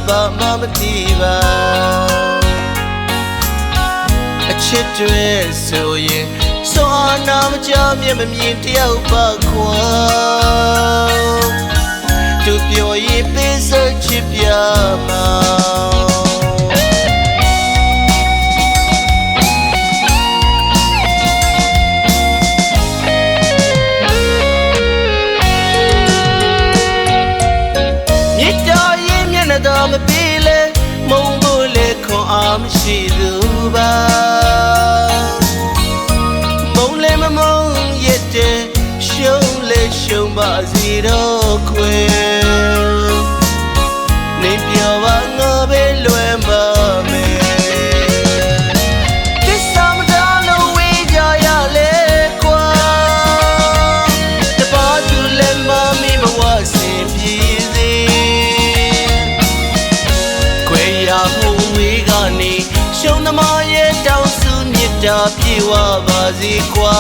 ဘာမှမသိပါအချစ်တွေဆိုရင်စွမ်းနာမကြမျက်မမြင်တယောက်ပါခွာသူပြောရင်ပေးစချစ်ပြမှာတော့မပြေလေမုံဖို့လေခွန်အားမရှိသူပါမုံလေမမုံရတဲ့ရှုံးလေရှုံးပါစီတော့ခွေနေပြောပါငါပဲလွယ်ပါမယ်ဒီစမတာလို့ဝေးကြရလေကွာတပါသူလည်းမမီမဝစင်ပြေစေရှုံးသမားရဲ့တောင်းစုမြတ်တာပြေဝပါစေကွာ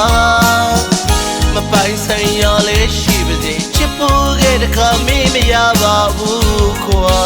မပိုင်ဆိုင်ရလဲရှိပါစေချစ်ဖို့ခဲ့တခါမေးမရပါဘူးကွာ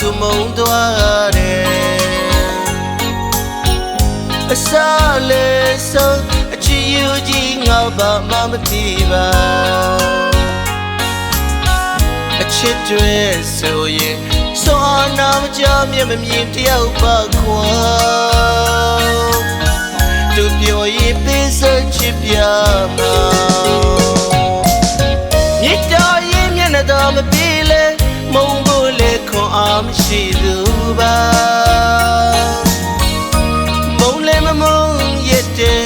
သူမုံသွားတယ်အစားလေဆုံးအချစ်ယူကြီးငါဘာမှမသိပါအချစ်တွေဆိုရင်စွမ်းနာမကြမျက်မမြင်တယောက်ပါခွာသူပြောရင်ပေးစချစ်ပြမှာမြေတားရင်မျက်နှာတော့မပြေလေမုံဖို့လေခွန်အားမရှိသူပါမုံလေမမုံရတဲ့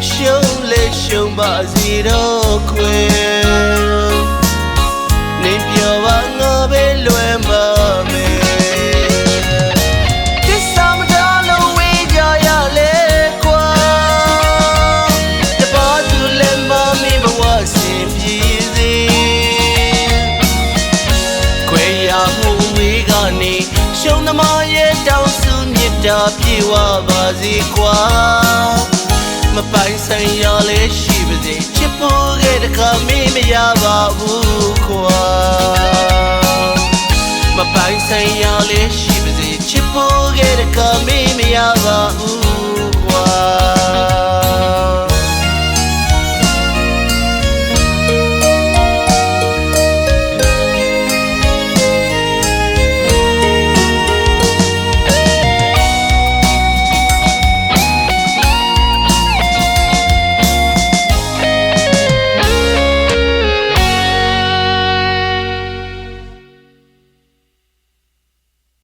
ရှုံးလေရှုံးပါစီတော့ခွေနေပြောပါငါပဲလွယ်ပါမယ်ဒီစမတာလို့ဝေးကြရလေကွာတပါသူလည်းမမီမဝစင်ပြေစေခွေရမှုရှုံးသမားရဲ့တောင်းစုမြတ်တာပြေဝပါစေကွာမပိုင်ဆိုင်ရလဲရှိပါစေချစ်ဖို့ခဲ့တခါမေးမရပါဘူး